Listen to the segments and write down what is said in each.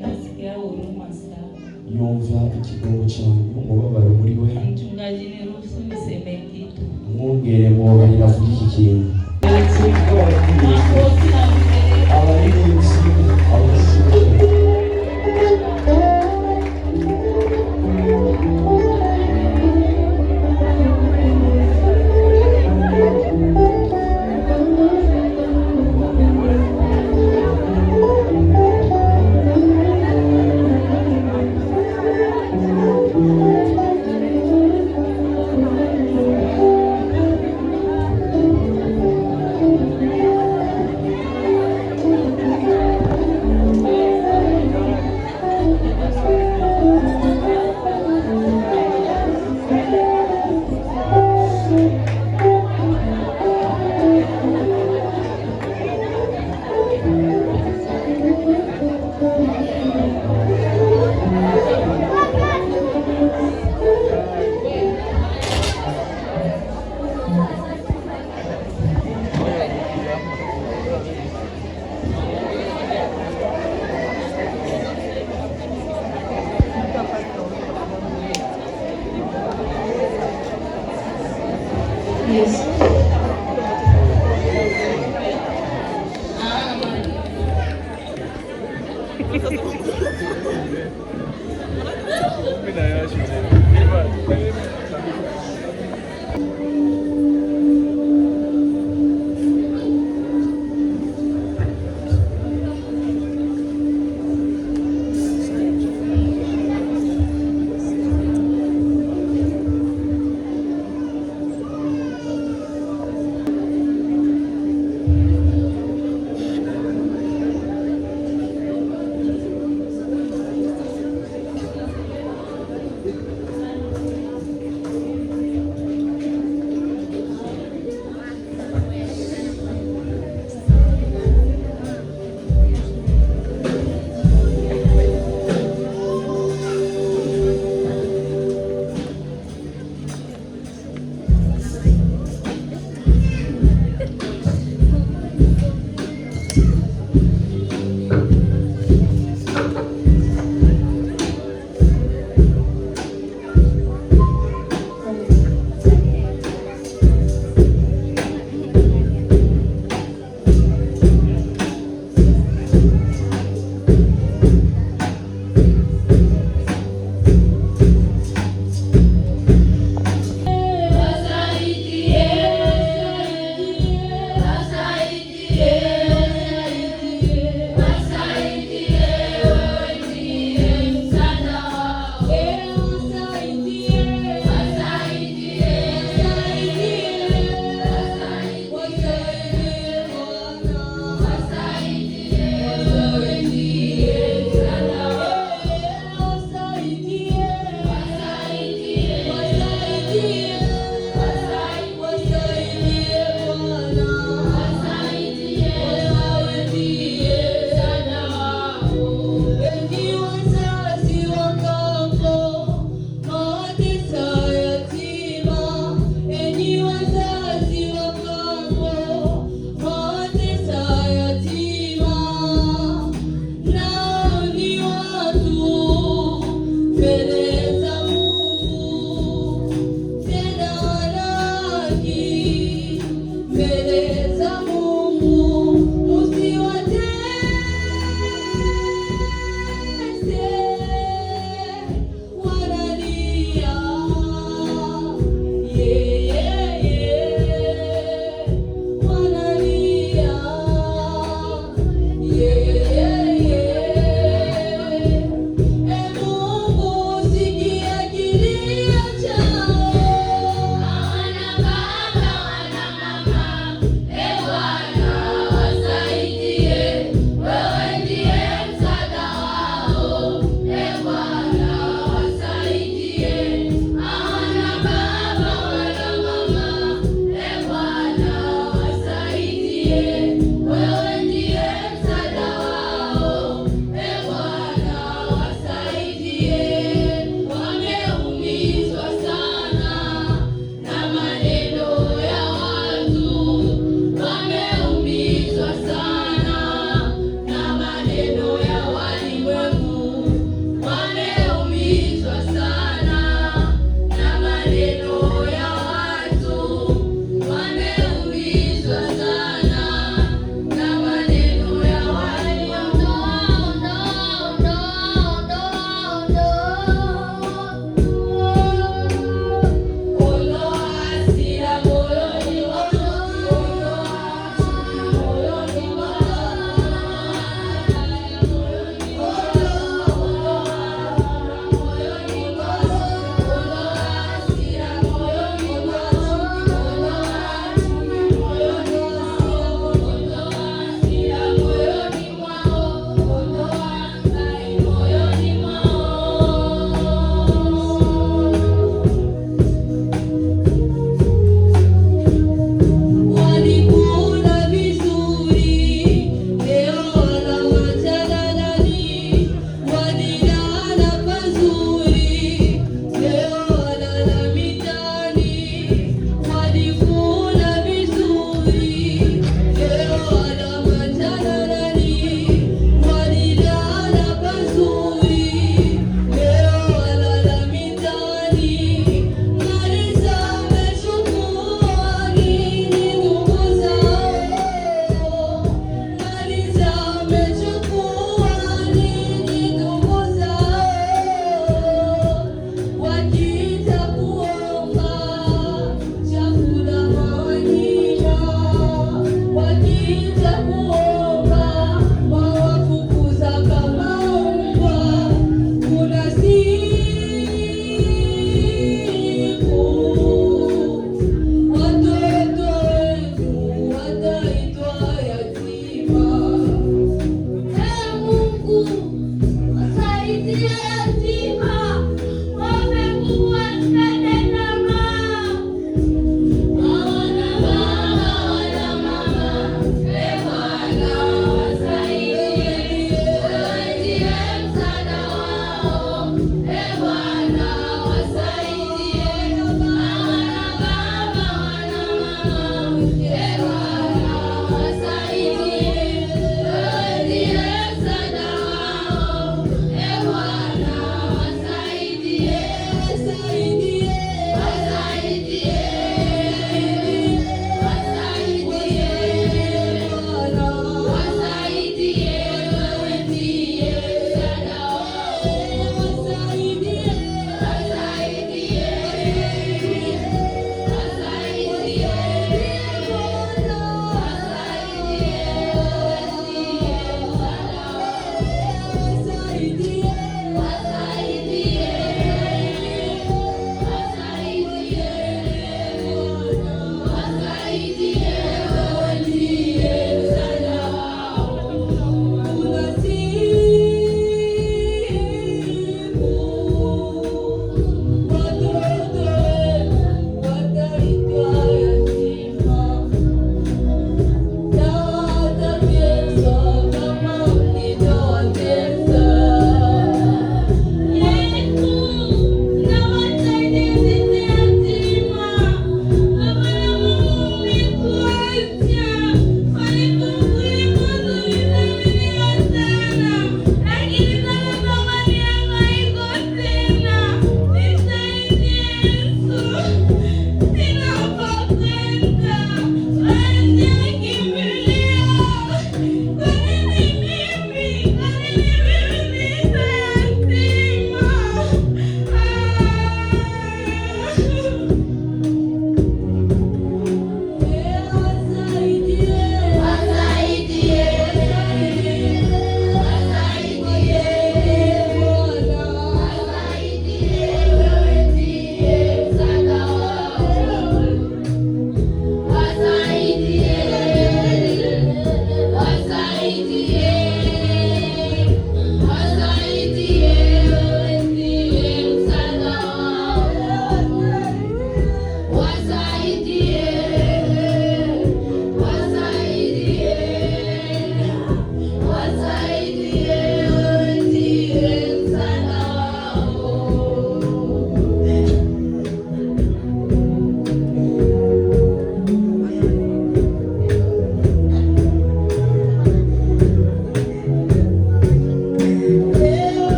Nasikia huruma sana. Yumva ikigongo cyawe umubabaro muri we. Mchungaji, niruhusu niseme kitu. Mwongere mwobarira avuga iki kintu. Yes.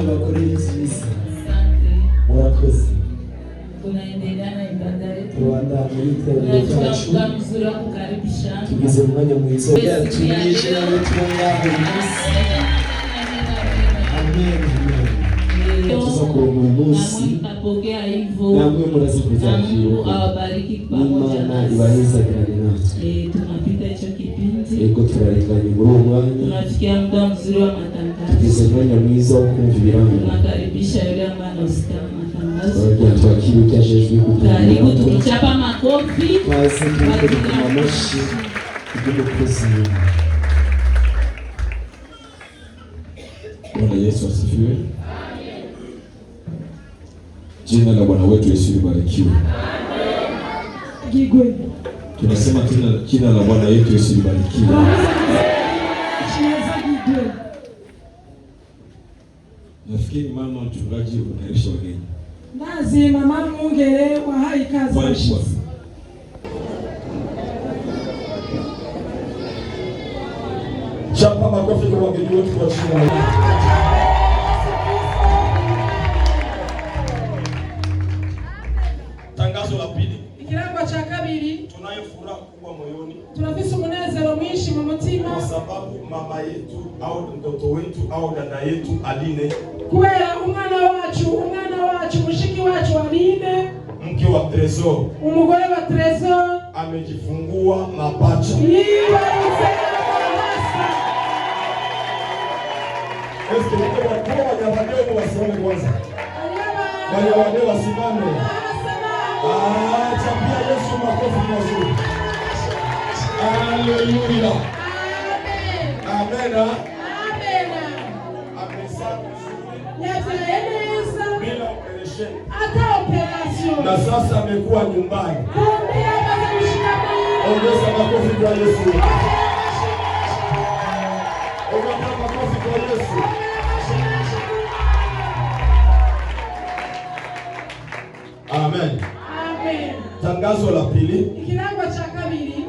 tubakorere ibyiza. Asante. Murakoze. Tunaendelea na ibada yetu. Tubandanye n'iterambere ryacu. Tunamshukuru kukaribisha. Tugeze mu mwanya mwiza tumenyesha nawe twongaho umunsi. Amen. Tuza kuronka umunsi. Namwe murazi kuzakiruka. Imana ibahezagirane natwe. Tunapita hicho kipindi. Ego turarenganye muri uwo mwanya. Tunafikia muda mzuri wa matangazo. Tugeze mu mwanya mwiza wo kumva ibirango. Tunakaribisha yule ambaye anasikia matangazo. Twakira utajejwe kugira. Karibu tukichapa makofi. Kazi ndiko amashi y'umukozi. Bwana Yesu asifiwe. Jina la Bwana wetu Yesu libarikiwe. Gigwe. Tunasema jina la Bwana wetu Yesu libarikiwe. Nafikiri mama mchungaji unaisha wageni. Nazi mama Mwungere wa hai kazi. Chapa makofi kwa wageni wote kwa jina. Tangazo la pili. Ikirango cha kabiri. Tunayo furaha kubwa moyoni. Tunafisa umunezero mwinshi mu mutima. Kwa sababu mama yetu au mtoto wetu au dada yetu Aline. Kubera umwana wacu mushiki wacu Aline. Mke wa Tresor. Umugore wa Tresor. Amejifungua mapacha. Eske mko wa wanyabadeo wasimame kwanza. Wanyabadeo wasimame. Chapia Yesu makofi mazuri. Haleluya. Amen. Amen. Amesema bila operation. Hata operation. Na sasa amekuwa nyumbani. Ongeza makofi kwa Yesu. Ongeza makofi kwa Yesu. Amen. Amen. Tangazo la pili. Ikirango cha kabiri.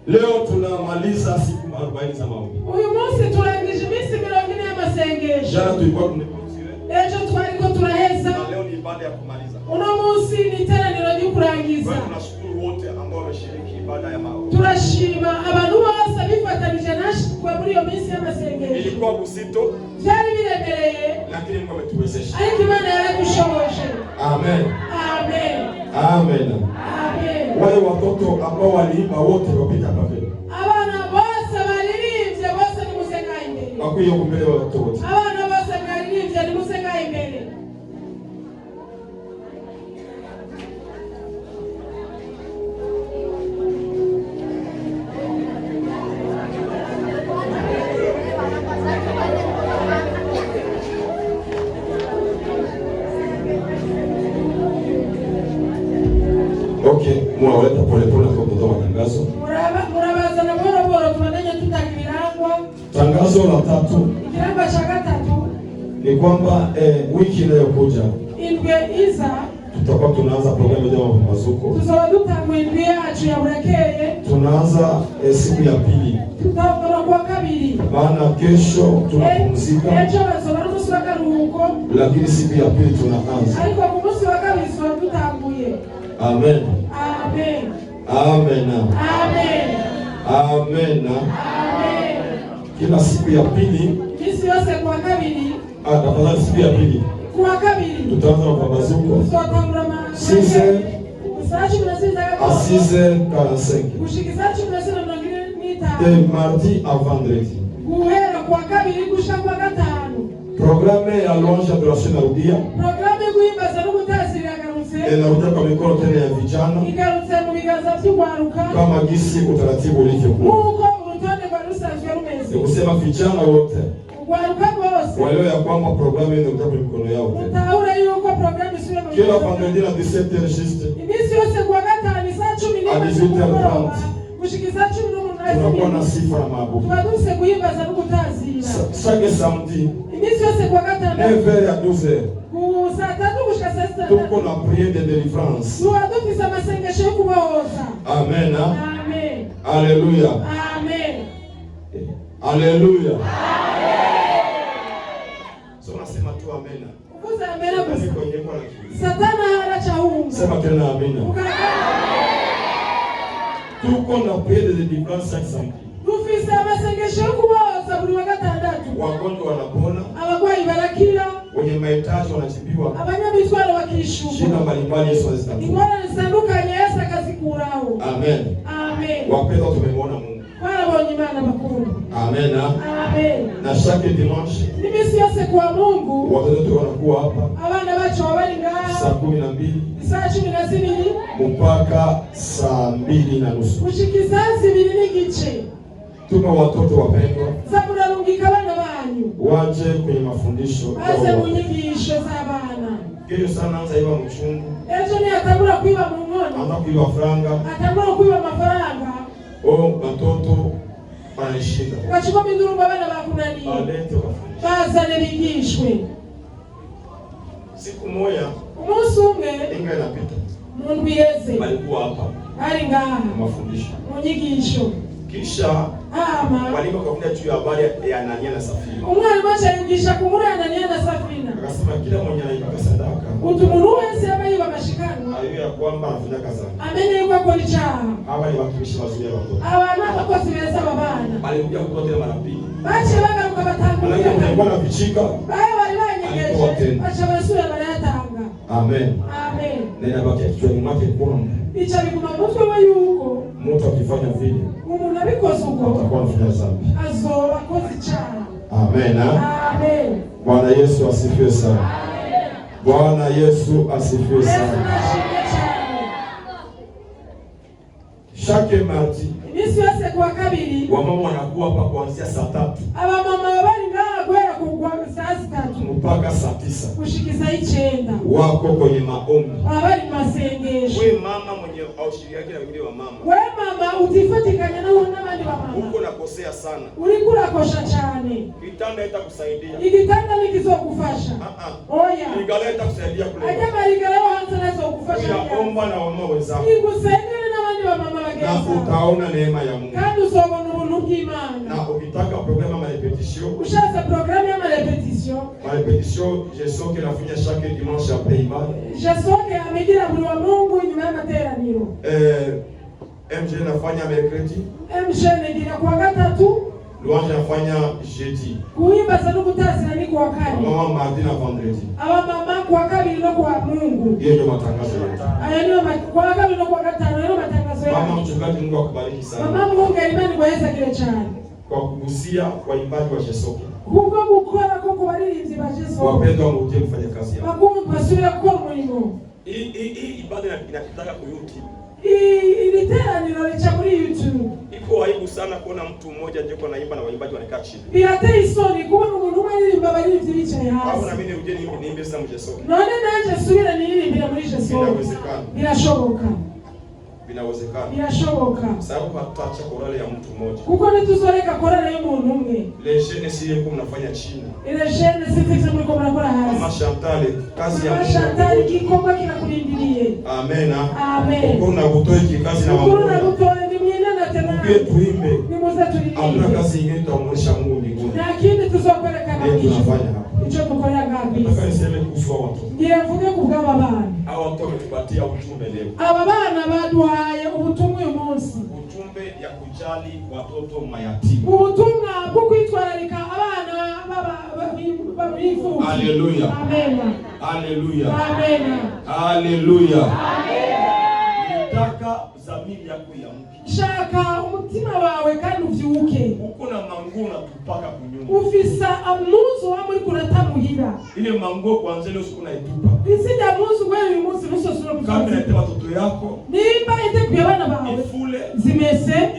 Leo tunamaliza siku 40 za maombi. Uyu munsi turangije iminsi 40 y'amasengesho. Jana tulikuwa tunapumzika. Ejo twariko turaheza. Leo ni ibada ya kumaliza. Uno munsi ni iteraniro ryo kurangiza. Tunashukuru wote ambao wameshiriki ibada ya maombi. Turashima abantu bose bifatanije nashikwe muri iyo minsi y'amasengesho. Ilikuwa busito. Byari biremereye. Lakini Mungu ametuwezesha. Ariko Imana yaradushoboje. Amen. Amen. Amen. Amen. Wale watoto ambao waliimba wote wapita hapa mbele. Abana bose baririmbye bose ni musenga imbere. Bakwiye kumbele watoto wote. Abana bose baririmbye ni musenga imbere. Okay, mwaweta pole pole kwa kutoa tangazo. Murabazana bora bora tumanenye tutakirangwa. Tangazo la tatu. Ikirango cha gatatu Ni kwamba wiki inayokuja indwe iza tutakuwa tunaanza programu ya mapambazuko. tuzoba dutangwa indwi yacu ya burakeye. Tunaanza siku ya pili. Tutangura kwa kabiri. Maana kesho tunapumzika. Ejo bazoba ari umunsi w'akaruhuko. Lakini siku ya pili tunaanza. Ariko ku munsi wa kabiri tuzoba dutanguye. Amen. Amen. Amen. Amen. Amen. Amen. Kila siku ya pili. Misi yose kwa kabiri. Tafadhali siku ya pili. Kwa kabiri. Tutaanza mapambazuko. Tutangura ma. 6h. À 6h45. Kushikisha tunasema nita. De mardi à vendredi. Guhera kwa kabiri gushika kwa gatanu. Programme ya louange adoration narudia. Programme kuimba za n'ubutazira garutse. Narudia kwa mikono tena ya vijana. Igarutse mu biganza by'ugwaruka. Kama gisi utaratibu ulivyokuwa. Muko urutonde kwa rusanzwe rumeze. Kusema vijana wote. Ugwaruka bose. Walio ya kwamba programme ndio kwa mikono yao. Mtaure yuko programme sio mu. Kila vendredi na 17h juste. Imisi yose kwa gatanu saa 10 kushikisha 10 tunakuwa na sifa na maabudu. Twaduse kuimba za n'ubutazira. Chaque samedi. Imisi yose kwa gatanu. 9h à 12h. Saa 3 kushika saa 6. Tuko na prière de délivrance. Tuadufisa masengesho yo kubohoza. Amen. Amen. Alléluia. Amen. Alléluia. Sema tena amina. Tuko na pede de délivrance 500. Dufise amasengesho kuboza buri wa gatandatu. Wagonjwa wanapona. Abagwayi barakira. Wenye mahitaji wanajibiwa. Abanyabitwaro bakishuka. Shida mbalimbali Yesu azitatua. Ingorane zitandukanye Yesu akazikuraho. Amen. Amen. Wapendwa, tumemwona Mungu. Barabonye Imana bakuru. Amen. Amen. Na chaque dimanche nimisi yose kwa Mungu watoto wanakuwa hapa. Abana bacu bari ngaha Saa 12. Saa 12 mpaka saa 2:30. Kushikiza 2 n'igice. Tuma watoto wapendwa. Sakurarungika abana banyu. Waje kwenye mafundisho. Baze mu nyigisho z'abana. Kesho sana anza iba mchungu. Ejo ni atangura kwiba mu nkono. Anza kuiba franga. Atangura kwiba amafaranga. Watoto wanashinda. Kachukua mindurumba abana bakunani. Alete wafundisho. Bazane bigishwe. Siku moja umunsi umwe inga inapita. Mungu yeze. Walikuwa hapa. Ari ngaha. Mafundisho. Mu nyigisho. Kisha walimu wakafunia juu ya habari ya Anania na Safira. Umwalimu achayigisha ku nkuru ya Anania na Safira. Akasema kila mwenye anaiba sadaka. Umuntu wese abayiba amashikano. Ayuya kwamba anafanya kazi. Amenye yuko akora icyaha. Aba ni watumishi wazuri wa watoto. Abana abakozi beza babana. Alikuja kutoa tena mara mbili. Bache bagaruka batangura. Lakini alikuwa na vichika. Bae wali banyegeje. Bache basura barayatanga. Amen. Amen. Nenda baki kichwani mwake kwamba. Icha biguma mutwe we yuko. Mtu akifanya vile. Umuntu abikoze uko. Atakuwa anafanya dhambi. Azoba akoze icyaha. Amen. Amen. Bwana Yesu asifiwe sana. Amen. Bwana Yesu asifiwe sana. Chaque mardi, imisi yose kwa kabiri, wamama wanakuwa hapa kuanzia saa 3. Abamama bari ngaha gwera kugwa saa 3 mpaka saa 9. kushikiza 9. Wako kwenye maombi. Abari masengesho. Wewe mama mwenye aushiri yake na wengine wa mama. Wewe mama utifatikanya na n'abandi ba mama. Uko nakosea sana. Ulikura kosha cyane. Kitanda itakusaidia. Igitanda nikizokufasha. Oya. Ligala itakusaidia kule. Ajama ligala hanza nazo kufasha. Unaomba na wamama wenzako. Ikusaidie na wandi wa mama wageza. Na utaona neema ya Mungu. Kandi usobona ubuntu bw'Imana. Na ukitaka programu ya repetition. Ushaza programu ya repetition. Repetition, je sens que la fille chaque dimanche après ibada. Je sens que amegira buri wa Mungu nyuma ya materaniro. MJ nafanya mercredi. MJ ngira kwa gatatu. Louange nafanya jeudi. Kuimba no gutazira ni kwa kane. Mama mardi na vendredi. Aba mama kwa kabiri no kwa Mungu. Hiyo ndio matangazo yetu. Aya ndio kwa kabiri no kwa gatano ndio matangazo yetu. Mama mchungaji, Mungu akubariki sana. Mama Mungu alimani kuweza kile cyane. Kwa kugusia waimbaji wa Jesoke. Kuko gukora ko kubaririmbyi ba Jesoke. Wapendwa, muje kufanya kazi yao. Bakumva basubira gukora umurimo. Hii ibada inakitaka ku YouTube. Iliteraniro licha muri YouTube. Iko aibu sana kuona mtu mmoja nje kwa naimba na waimbaji wanakaa chini. Birateye isoni kubona umuntu umwe aririmba abaririmbyi bicaye hasi. Hapo na mimi uje niimbe sasa Jesoke. None nanje subira niririmbira muri Jesoke. Inawezekana. Birashoboka. Binawezekana. Birashoboka. Sababu hatutaacha korale ya mtu mmoja. Kuko nituzoreka korale y'umuntu umwe. Les jeunes si yeko mnafanya chini. Ile jeunes sisi mliko mnakora hasi. Mama Chantal, kazi ya Mungu. Chantal kikomba kinakulindiriye. Amen. Amen. Uko na kutoa kazi na Mungu. Uko na kutoa ndimyenda na tena. Pia tuimbe. Ni muza tuimbe. Hamna kazi nyingine tutamuonesha Mungu mbinguni. Lakini tuzopeleka ndio tunafanya hapa. Icho tukoya gapi? Nataka niseme kuhusu watu. Ndiye mvuge kubwaba bana. Hao watu wametupatia ujumbe leo. Aba bana baduhaye ubutumwa uyu munsi. Ujumbe ya kujali watoto mayatima. Ubutumwa bwo kwitwararika abana b'abifu. Haleluya. Amen. Haleluya. Amen. Haleluya. Nataka dhamiri yako iamke. Shaka umutima wawe kandi uvyuke. Uko na manguo unatupaka kunyumba. Ufisa amuzo wa muri kuratamuhira. Ile manguo kwanza leo siku naitupa. Isija muzo wewe uyu munsi rusosura kufa. Kama nete watoto yako. Nimba ite kuyabana bawe. Ifule. Zimese.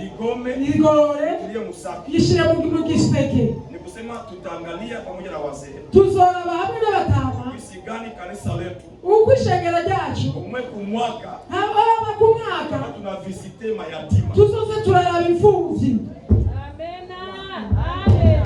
Igore. Ile musaki. Yishire mu kiseke. Nikusema tutaangalia pamoja na wazee. Tuzoraba hamwe n'abatama. Kisi gani kanisa letu? Ukwishegera ryacu. Umwe ku mwaka. Aba ku mwaka. Tuna visite mayatima. Tuzoze turaraba imfuvyi. Amen. Amen.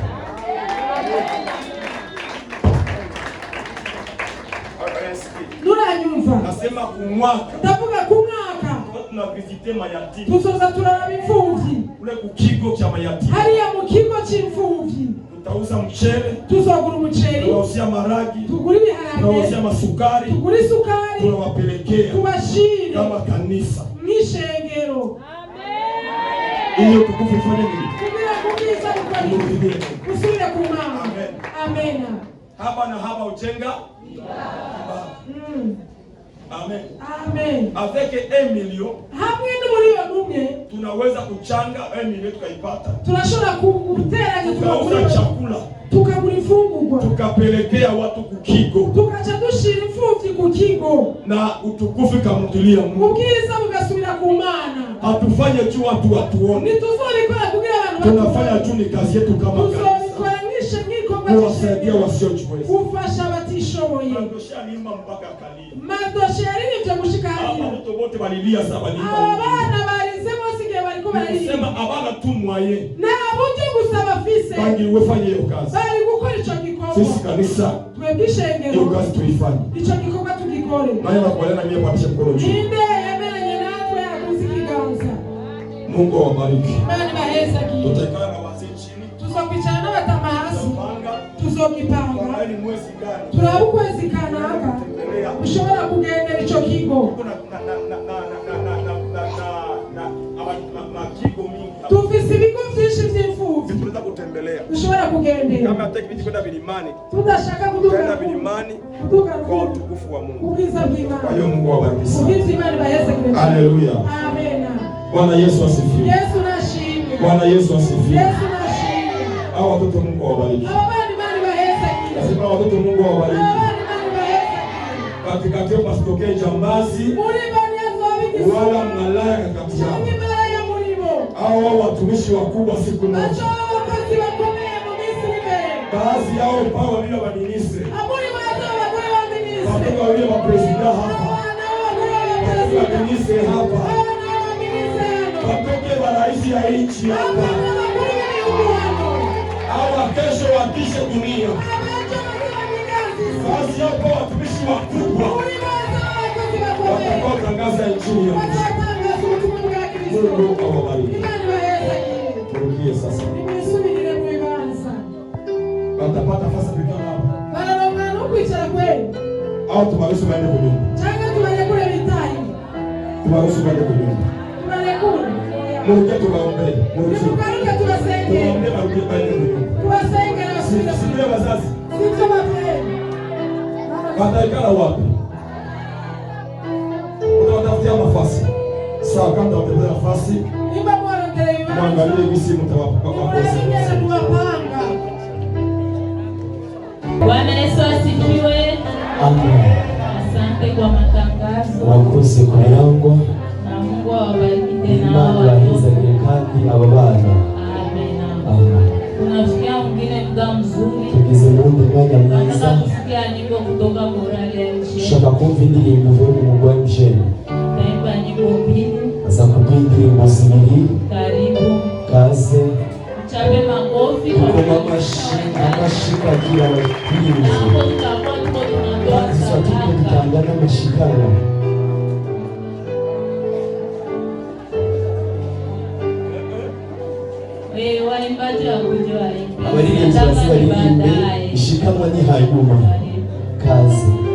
Nuranyumva. Nasema ku mwaka. Ndavuga ku mwaka. Tuna visite mayatima. Tuzoze turaraba imfuvyi. Ule ku kigo cha mayatima. Hariya mu kigo c'imfuvyi. tutauza mchele, tuzogura umuceri, tunauza maragi, tugura ibiharage, tunauza masukari, tugura isukari, tunawapelekea tubashire kama kanisa n'ishengero. Amen. Iyo tukufu ifanye nini? Kugira kubisa kusubire ku Mana. Amen. Amen. Haba na haba ujenga. Amen. Amen. Avec 1 million, hamwe n'umuliyoni umwe tunaweza kuchanga 1 million tukaipata. Tunashobora kugutera tukauza chakula, tukagura ifungurwa, tukapelekea watu kukigo, tukaca dushira imfuvyi ku kigo, na utukufu kamutilia Mungu. Ubwiza bugasubira ku Mana. Hatufanye tu watu watuone. Nituzobikora kugira abantu tunafanya tu ni kazi yetu kama kanisa. Tuzobikoranisha nk'ikomba kuwasaidia wasiojiweza. Ufasha abatishoboye. Madosha alimba mpaka kalia. Madosha yarivye gushika hariya. Watoto wote balilia saba limba. Abana barize bose igihe bariko bararirimba. Sema abana tu mwaye. Na buryo gusaba fise. Bangi wefanye hiyo kazi. Bari gukora ico gikorwa. Sisi kanisa. Twebishengero. Hiyo kazi tuifanye. Ico gikorwa tugikore. Naye nakueleza mimi patishe mkono juu. Ninde yemeranye natwe akuzikiganza. Mungu awabariki. Imani baheza ki. Tutakaa na wazee chini. Tuzokwicara n'abatama hasi. Tuzokipanga. Ni mwezi gani? Turaba ukwezi kanaka. Ushobora kugendera ico kigo. Tufise ibigo vyinshi vy'imfuvyi. Tunaweza kutembelea. Ushobora kugendera. Kama hata kipindi kwenda milimani. Tudashaka kuduka milimani. Kwa utukufu wa Mungu. Ubwiza bw'Imana. Kwa hiyo Mungu awabariki sana. Ubwiza Imana baheza ki. Haleluya. Amen. Bwana Yesu asifiwe. Yesu nashimwe. Bwana Yesu asifiwe. Yesu nashimwe. Hao watoto Mungu awabariki. Abana Imana baheza ki. Nasema watoto Mungu awabariki. Abana Imana baheza ki. Katikati yao pasitokee jambazi. Muri bani yazobiki. Wala mnalaya katikati yao. Ni malaya muribo. Hao watumishi wakubwa siku moja. Acho wakazi wakomeye mu Misri mbere. Baadhi yao pao wale wa ministre. Aburi bazo abagore wa ministre. Watoto wale wa president hapa. Wa ministre hapa. Watoke wa rais ya nchi hapa. Hawa kesho watishe dunia. Baadhi yao pao watumishi wakubwa. Watakao tangaza injili ya Mungu. Mungu awabariki. Turukie sasa. Watapata nafasi kukaa hapa. Bararongana ukwicara kweli. Au tubaruhusu baende kunyumba. Changa tubarekure bitari. Tubaruhusu baende kunyumba. Tubarekure. Mungu tubaombe. Mungu tubaruke tubasenge. Tubaombe baruke baende kunyumba. Tubasenge na wasira. Sisi wazazi. Sisi wapende. Wataikala wapi? Utawatafutia nafasi. Sawa, kama utapata nafasi. Imba bora ndio. Mwangalie gisi mtawapa kwa kosa. Bwana Yesu asifiwe. Amen. Asante kwa matangazo. Wakoze kurangwa. Na Mungu awabariki tena. Imana yahizagire kandi aba bana. Amen. Amen. Tunafikia mwingine muda mzuri. Tugeze mu wundi mwanya mwiza. Nataka kusikia nyimbo kutoka morali ya nchi. Shaka kumva indirimbo vuba mu mugwa mjeni. Naimba nyimbo mbili. Aza kumva indirimbo zibiri. Karibu. Kaze. Chape makofi. Kukoma amashika agira abakwiriye. Hapo tutakuwa tuko tunatoa sadaka. Tutanga n'amashikano. Waimbaji wakuje waimbe. Abaririmbyi baririmbe ishikanwa ni hanyuma. Kaze.